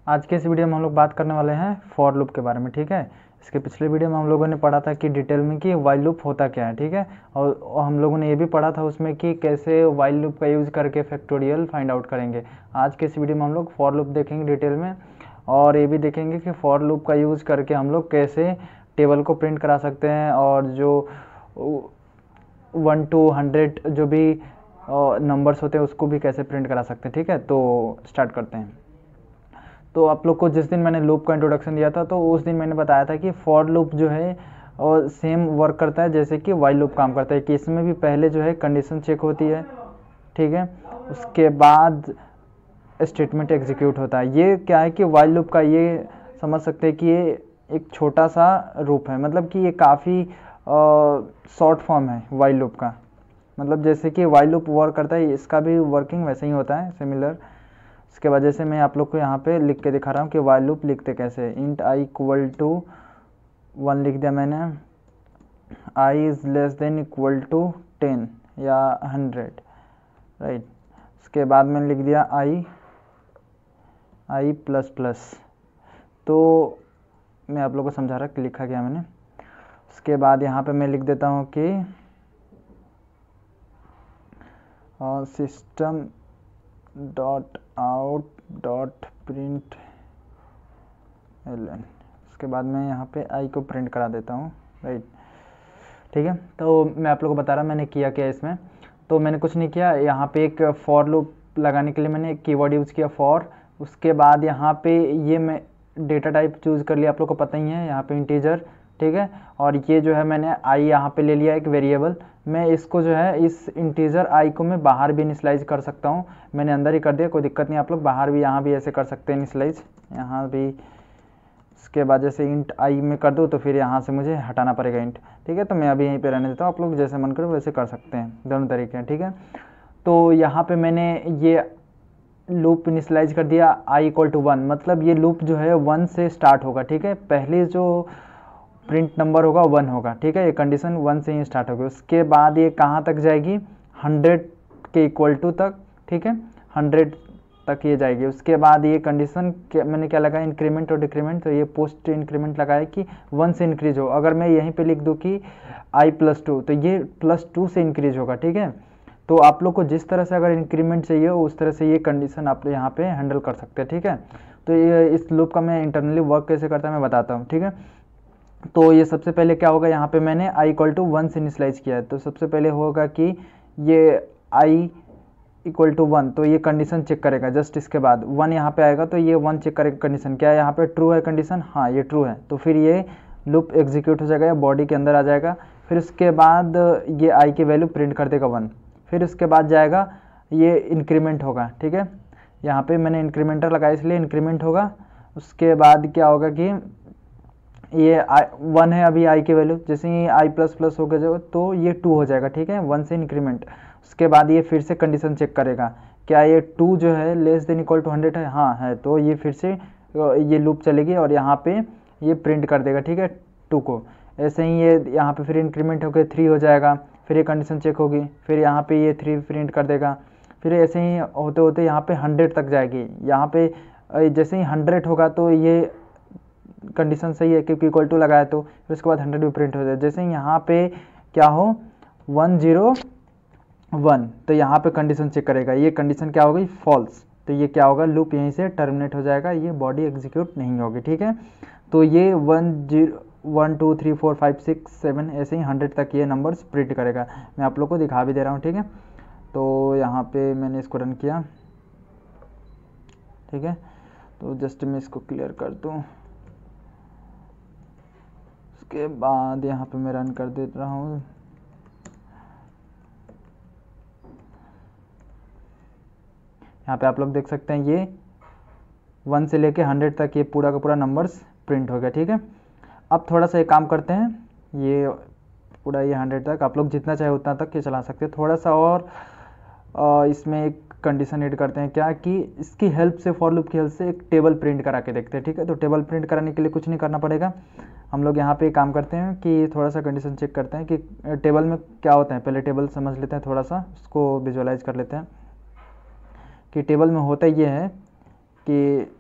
आज के इस वीडियो में हम लोग बात करने वाले हैं फॉर लूप के बारे में। ठीक है, इसके पिछले वीडियो में हम लोगों ने पढ़ा था कि डिटेल में कि वाइल लूप होता क्या है। ठीक है, और हम लोगों ने ये भी पढ़ा था उसमें कि कैसे वाइल लूप का यूज़ करके फैक्टोरियल फाइंड आउट करेंगे। आज के इस वीडियो में हम लोग फॉर लूप देखेंगे डिटेल में, और ये भी देखेंगे कि फॉर लूप का यूज़ करके हम लोग कैसे टेबल को प्रिंट करा सकते हैं, और जो 1 to 100 जो भी नंबर्स होते हैं उसको भी कैसे प्रिंट करा सकते हैं। ठीक है, तो स्टार्ट करते हैं। तो आप लोग को जिस दिन मैंने लूप का इंट्रोडक्शन दिया था तो उस दिन मैंने बताया था कि फॉर लूप जो है और सेम वर्क करता है जैसे कि वाइल लूप काम करता है, कि इसमें भी पहले जो है कंडीशन चेक होती है। ठीक है, उसके बाद स्टेटमेंट एग्जीक्यूट होता है। ये क्या है कि वाइल लूप का ये समझ सकते हैं कि ये एक छोटा सा रूप है, मतलब कि ये काफ़ी शॉर्ट फॉर्म है वाइल लूप का। मतलब जैसे कि वाइल लूप वर्क करता है इसका भी वर्किंग वैसे ही होता है, सिमिलर। इसके वजह से मैं आप लोग को यहाँ पे लिख के दिखा रहा हूँ कि वाइल लूप लिखते कैसे। इंट आई इक्वल टू 1 लिख दिया मैंने, I is less than equal to 10 या 100, राइट। उसके बाद मैंने लिख दिया आई प्लस प्लस। तो मैं आप लोग को समझा रहा कि लिखा क्या मैंने। उसके बाद यहाँ पे मैं लिख देता हूँ कि system dot out dot println. उसके बाद मैं यहाँ पे आई को प्रिंट करा देता हूँ, राइट। ठीक है, तो मैं आप लोगों को बता रहा मैंने किया क्या इसमें। तो मैंने कुछ नहीं किया, यहाँ पे एक फॉर लूप लगाने के लिए मैंने एक कीवर्ड यूज़ किया फॉर। उसके बाद यहाँ पे ये मैं डेटा टाइप चूज़ कर लिया, आप लोग को पता ही है, यहाँ पे इंटीजर। ठीक है, और ये जो है मैंने आई यहाँ पे ले लिया एक वेरिएबल। मैं इसको जो है इस इंटीजर आई को मैं बाहर भी इनिशियलाइज कर सकता हूँ। मैंने अंदर ही कर दिया, कोई दिक्कत नहीं, आप लोग बाहर भी यहाँ भी ऐसे कर सकते हैं इनिशियलाइज, यहाँ भी। इसके बाद जैसे इंट आई में कर दूँ तो फिर यहाँ से मुझे हटाना पड़ेगा इंट। ठीक है, तो मैं अभी यहीं पे रहने देता हूँ, आप लोग जैसे मन करो वैसे कर सकते हैं, दोनों तरीके हैं। ठीक है, तो यहाँ पे मैंने ये लूप इनिशियलाइज कर दिया आई इक्वल टू 1, मतलब ये लूप जो है 1 से स्टार्ट होगा। ठीक है, पहले जो प्रिंट नंबर होगा 1 होगा। ठीक है, ये कंडीशन 1 से ही स्टार्ट होगी। उसके बाद ये कहाँ तक जाएगी, 100 के इक्वल टू तक। ठीक है, 100 तक ये जाएगी। उसके बाद ये कंडीशन मैंने क्या लगाया, इंक्रीमेंट और डिक्रीमेंट, तो ये पोस्ट इंक्रीमेंट लगाया कि 1 से इंक्रीज हो। अगर मैं यहीं पे लिख दूँ कि आई प्लस 2 तो ये +2 से इंक्रीज होगा। ठीक है, तो आप लोग को जिस तरह से अगर इंक्रीमेंट चाहिए हो उस तरह से ये कंडीशन आप यहाँ पे हैंडल कर सकते हैं। ठीक है, तो ये इस लूप का मैं इंटरनली वर्क कैसे करता है मैं बताता हूँ। ठीक है, तो ये सबसे पहले क्या होगा, यहाँ पे मैंने आई इक्वल टू 1 से इनिशियलाइज किया है, तो सबसे पहले होगा कि ये आई इक्वल टू 1, तो ये कंडीशन चेक करेगा। जस्ट इसके बाद 1 यहाँ पे आएगा तो ये 1 चेक करेगा कंडीशन क्या है, यहाँ पे ट्रू है कंडीशन, हाँ ये ट्रू है, तो फिर ये लूप एग्जीक्यूट हो जाएगा या बॉडी के अंदर आ जाएगा। फिर उसके बाद ये आई की वैल्यू प्रिंट कर देगा 1। फिर उसके बाद जाएगा ये इंक्रीमेंट होगा। ठीक है, यहाँ पे मैंने इंक्रीमेंटर लगाया इसलिए इंक्रीमेंट होगा। उसके बाद क्या होगा कि ये 1 है अभी आई की वैल्यू, जैसे ही आई प्लस प्लस हो गया तो ये 2 हो जाएगा। ठीक है, 1 से इंक्रीमेंट। उसके बाद ये फिर से कंडीशन चेक करेगा, क्या ये 2 जो है लेस देन इक्वल टू 100 है, हाँ है, तो ये फिर से ये लूप चलेगी और यहाँ पे ये प्रिंट कर देगा। ठीक है, 2 को। ऐसे ही ये यहाँ पे फिर इंक्रीमेंट होकर 3 हो जाएगा, फिर ये कंडीशन चेक होगी, फिर यहाँ पे ये 3 प्रिंट कर देगा। फिर ऐसे ही होते होते यहाँ पे 100 तक जाएगी। यहाँ पे जैसे ही 100 होगा तो ये कंडीशन सही है क्योंकि इक्वल टू लगाया, तो फिर उसके बाद 100 भी प्रिंट हो जाए। जैसे ही यहाँ पे क्या हो 101, तो यहाँ पे कंडीशन चेक करेगा, ये कंडीशन क्या हो गई फॉल्स, तो ये क्या होगा लूप यहीं से टर्मिनेट हो जाएगा, ये बॉडी एग्जीक्यूट नहीं होगी। ठीक है, तो ये 1 2 3 4 5 6 7 ऐसे ही 100 तक ये नंबर्स प्रिंट करेगा। मैं आप लोग को दिखा भी दे रहा हूँ। ठीक है, तो यहाँ पे मैंने इसको रन किया। ठीक है, तो जस्ट मैं इसको क्लियर कर दूँ। उसके बाद यहाँ पे मैं रन कर दे रहा हूँ। यहाँ पे आप लोग देख सकते हैं ये 1 से लेके 100 तक ये पूरा का पूरा नंबर्स प्रिंट हो गया। ठीक है, अब थोड़ा सा एक काम करते हैं, ये पूरा ये 100 तक आप लोग जितना चाहे उतना तक ये चला सकते हैं। थोड़ा सा और इसमें एक कंडीशन ऐड करते हैं, क्या कि इसकी हेल्प से, फॉर लूप की हेल्प से एक टेबल प्रिंट करा के देखते हैं। ठीक है, तो टेबल प्रिंट कराने के लिए कुछ नहीं करना पड़ेगा, हम लोग यहाँ पे काम करते हैं कि थोड़ा सा कंडीशन चेक करते हैं कि टेबल में क्या होता है। पहले टेबल समझ लेते हैं, थोड़ा सा उसको विजुअलाइज कर लेते हैं कि टेबल में होता ये है कि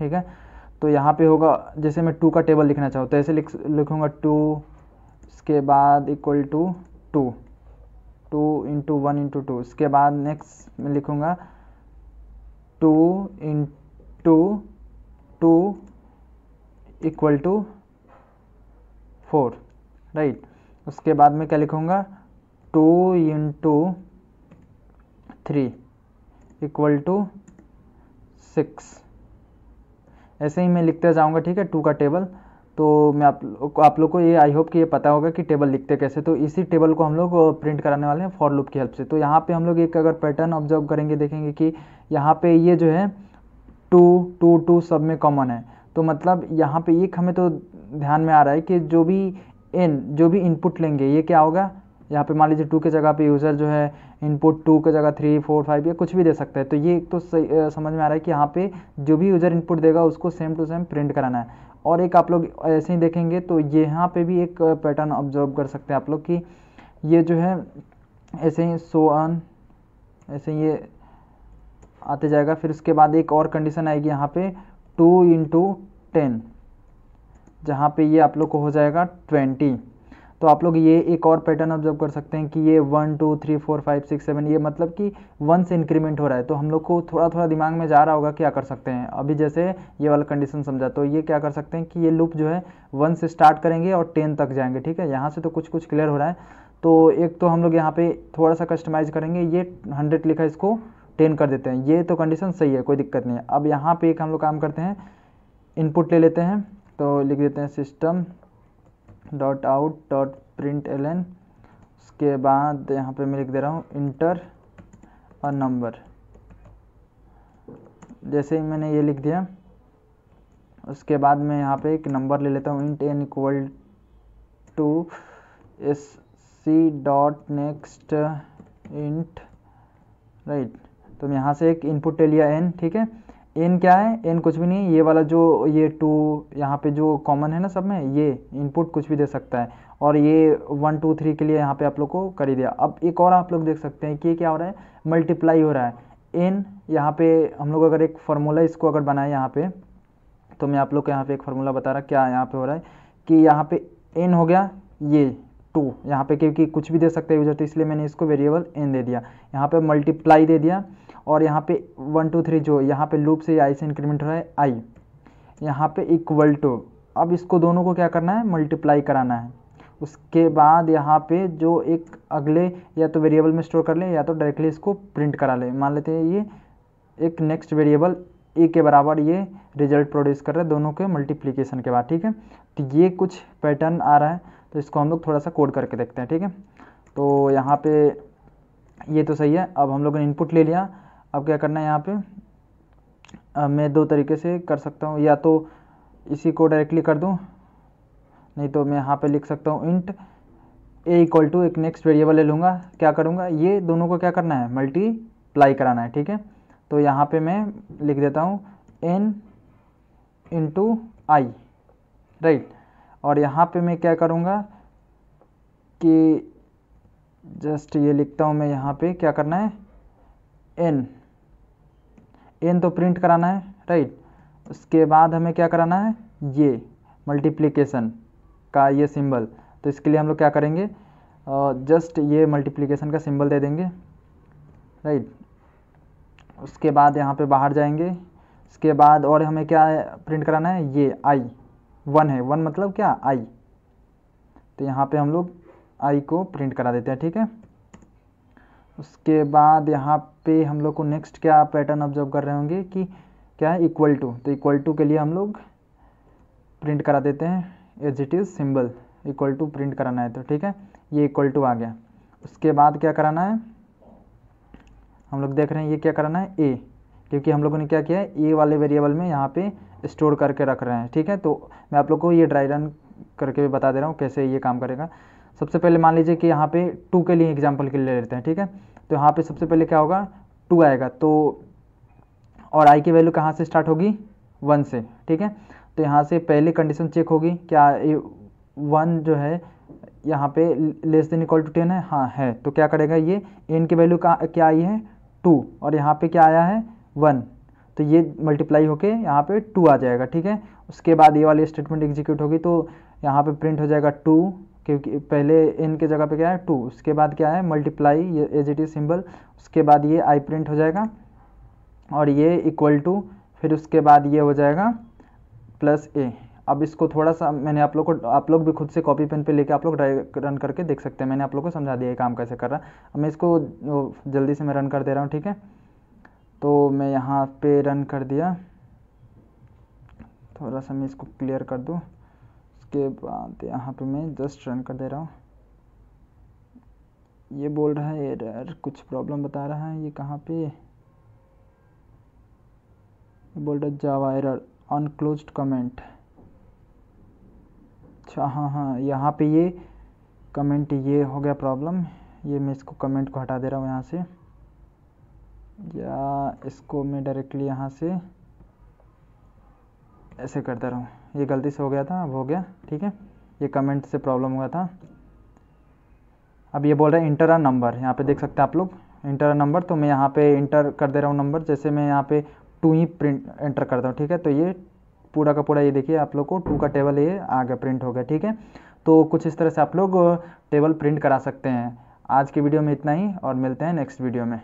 ठीक है। तो यहाँ पे होगा, जैसे मैं 2 का टेबल लिखना चाहूँ तो ऐसे लिखूँगा 2, इसके बाद इक्वल टू 2, 2 इंटू 1 इंटू 2, इसके बाद नेक्स्ट मैं लिखूँगा 2 इंटू 2 इक्वल टू 4, राइट। उसके बाद मैं क्या लिखूँगा 2 इंटू 3 इक्वल टू 6। ऐसे ही मैं लिखते जाऊँगा, ठीक है, 2 का टेबल। तो मैं आप लोग को ये आई होप कि ये पता होगा कि टेबल लिखते कैसे। तो इसी टेबल को हम लोग प्रिंट कराने वाले हैं फॉर लूप की हेल्प से। तो यहाँ पे हम लोग एक अगर पैटर्न ऑब्जर्व करेंगे, देखेंगे कि यहाँ पे ये जो है 2 2 2 सब में कॉमन है। तो मतलब यहाँ पे एक हमें तो ध्यान में आ रहा है कि जो भी इनपुट लेंगे ये क्या होगा, यहाँ पे मान लीजिए 2 के जगह पे यूज़र जो है इनपुट 2 के जगह 3 4 5 या कुछ भी दे सकता है। तो ये तो सही समझ में आ रहा है कि यहाँ पे जो भी यूज़र इनपुट देगा उसको सेम टू सेम प्रिंट कराना है। और एक आप लोग ऐसे ही देखेंगे तो यहाँ पे भी एक पैटर्न ऑब्जर्व कर सकते हैं आप लोग कि ये जो है ऐसे ही सो ऑन, ऐसे ये आते जाएगा। फिर उसके बाद एक और कंडीशन आएगी यहाँ पे 2 इंटू 10, जहाँ पे ये आप लोग को हो जाएगा 20। तो आप लोग ये एक और पैटर्न ऑब्जर्व कर सकते हैं कि ये 1 2 3 4 5 6 7 ये मतलब कि 1 से इंक्रीमेंट हो रहा है। तो हम लोग को थोड़ा थोड़ा दिमाग में जा रहा होगा क्या कर सकते हैं। अभी जैसे ये वाला कंडीशन समझा, तो ये क्या कर सकते हैं कि ये लूप जो है 1 से स्टार्ट करेंगे और 10 तक जाएंगे, ठीक है। यहाँ से तो कुछ कुछ क्लियर हो रहा है। तो एक तो हम लोग यहाँ पे थोड़ा सा कस्टमाइज करेंगे, ये 100 लिखा इसको 10 कर देते हैं। ये तो कंडीशन सही है, कोई दिक्कत नहीं है। अब यहाँ पे एक हम लोग काम करते हैं, इनपुट ले लेते हैं। तो लिख देते हैं system dot out dot print L. उसके बाद यहाँ पे मैं लिख दे रहा हूँ इंटर और नंबर। जैसे ही मैंने ये लिख दिया, उसके बाद मैं यहाँ पे एक नंबर ले लेता हूँ, int n equal to s c dot next int, right. तो मैं यहाँ से एक इनपुट ले लिया एन, ठीक है। एन क्या है, एन कुछ भी नहीं, ये वाला जो ये 2 यहाँ पे जो कॉमन है ना सब में, ये इनपुट कुछ भी दे सकता है। और ये 1 2 3 के लिए यहाँ पे आप लोग को कर ही दिया। अब एक और आप लोग देख सकते हैं कि ये क्या हो रहा है, मल्टीप्लाई हो रहा है। एन यहाँ पे हम लोग अगर एक फार्मूला इसको अगर बनाए यहाँ पे, तो मैं आप लोग को यहाँ पे एक फार्मूला बता रहा क्या यहाँ पे हो रहा है कि यहाँ पे एन हो गया ये 2 यहाँ पे, क्योंकि कुछ भी दे सकते हैं यूजर, तो इसलिए मैंने इसको वेरिएबल एन दे दिया। यहाँ पे मल्टीप्लाई दे दिया, और यहाँ पे 1 2 3 जो यहाँ पे लूप से आई से इंक्रीमेंट हो रहा है आई, यहाँ पे इक्वल टू। अब इसको दोनों को क्या करना है, मल्टीप्लाई कराना है। उसके बाद यहाँ पे जो एक अगले या तो वेरिएबल में स्टोर कर ले या तो डायरेक्टली इसको प्रिंट करा ले। मान लेते हैं ये एक नेक्स्ट वेरिएबल ए के बराबर ये रिजल्ट प्रोड्यूस कर रहा है दोनों के मल्टीप्लिकेशन के बाद, ठीक है। तो ये कुछ पैटर्न आ रहा है, तो इसको हम लोग थोड़ा सा कोड करके देखते हैं, ठीक है। तो यहाँ पे ये तो सही है। अब हम लोगों ने इनपुट ले लिया, अब क्या करना है यहाँ पे मैं 2 तरीके से कर सकता हूँ, या तो इसी को डायरेक्टली कर दूँ, नहीं तो मैं यहाँ पे लिख सकता हूँ इंट ए इक्वल टू एक नेक्स्ट वेरिएबल ले लूँगा। क्या करूँगा, ये दोनों को क्या करना है, मल्टीप्लाई कराना है, ठीक है। तो यहाँ पे मैं लिख देता हूँ एन इंटू आई, राइट। और यहाँ पे मैं क्या करूँगा कि जस्ट ये लिखता हूँ मैं, यहाँ पे क्या करना है, एन तो प्रिंट कराना है, राइट। उसके बाद हमें क्या कराना है, ये मल्टीप्लिकेशन का ये सिंबल। तो इसके लिए हम लोग क्या करेंगे, जस्ट ये मल्टीप्लिकेशन का सिंबल दे देंगे, राइट। उसके बाद यहाँ पे बाहर जाएंगे। उसके बाद और हमें क्या प्रिंट कराना है, ये आई 1 है, 1 मतलब क्या, आई। तो यहाँ पे हम लोग आई को प्रिंट करा देते हैं, ठीक है। उसके बाद यहाँ पे हम लोग को नेक्स्ट क्या पैटर्न ऑब्जर्व कर रहे होंगे कि क्या है, इक्वल टू। तो इक्वल टू के लिए हम लोग प्रिंट करा देते हैं as it is symbol, equal to print कराना है, तो ठीक है, ये इक्वल टू आ गया। उसके बाद क्या कराना है, हम लोग देख रहे हैं ये क्या कराना है, ए, क्योंकि हम लोगों ने क्या किया है, ए वाले वेरिएबल में यहाँ पे स्टोर करके रख रहे हैं, ठीक है। तो मैं आप लोग को ये ड्राई रन करके भी बता दे रहा हूँ कैसे ये काम करेगा। सबसे पहले मान लीजिए कि यहाँ पे 2 के लिए एग्जाम्पल के लिए ले लेते हैं, ठीक है। तो यहाँ पे सबसे पहले क्या होगा, 2 आएगा, तो और आई की वैल्यू कहाँ से स्टार्ट होगी, 1 से, ठीक है। तो यहाँ से पहले कंडीशन चेक होगी, क्या 1 जो है यहाँ पे लेस देन इक्वल टू 10 है, हाँ है। तो क्या करेगा, ये एन की वैल्यू क्या आई है, 2, और यहाँ पे क्या आया है, 1। तो ये मल्टीप्लाई होके यहाँ पे 2 आ जाएगा, ठीक है। उसके बाद ये वाली स्टेटमेंट एग्जीक्यूट होगी तो यहाँ पे प्रिंट हो जाएगा 2, क्योंकि पहले n के जगह पे क्या है 2, उसके बाद क्या है मल्टीप्लाई, ये एज इट इज सिंबल, उसके बाद ये i प्रिंट हो जाएगा और ये इक्वल टू, फिर उसके बाद ये हो जाएगा प्लस a। अब इसको थोड़ा सा मैंने आप लोग भी खुद से कॉपी पेन पे लेके आप लोग रन करके देख सकते हैं, मैंने आप लोग को समझा दिया ये काम कैसे कर रहा है। अब मैं इसको जल्दी से मैं रन कर दे रहा हूँ, ठीक है। तो मैं यहाँ पे रन कर दिया, थोड़ा सा मैं इसको क्लियर कर दूँ, उसके बाद यहाँ पे मैं जस्ट रन कर दे रहा हूँ। ये बोल रहा है एरर, कुछ प्रॉब्लम बता रहा है, ये कहाँ पे, ये बोल रहा है जावा एरर अनक्लोज्ड कमेंट। अच्छा हाँ, यहाँ पे ये कमेंट ये हो गया प्रॉब्लम, ये मैं इसको कमेंट को हटा दे रहा हूँ यहाँ से, या इसको मैं डायरेक्टली यहाँ से ऐसे कर दे रहा हूँ, ये गलती से हो गया था, अब हो गया, ठीक है। ये कमेंट से प्रॉब्लम हुआ था। अब ये बोल रहा है इंटर अ नंबर, यहाँ पे देख सकते हैं आप लोग इंटर अ नंबर, तो मैं यहाँ पे इंटर कर दे रहा हूँ नंबर, जैसे मैं यहाँ पे 2 ही प्रिंट एंटर करता हूँ, ठीक है। तो ये पूरा का पूरा ये देखिए आप लोग को 2 का टेबल ये आ गया, प्रिंट हो गया, ठीक है। तो कुछ इस तरह से आप लोग टेबल प्रिंट करा सकते हैं। आज की वीडियो में इतना ही और मिलते हैं नेक्स्ट वीडियो में।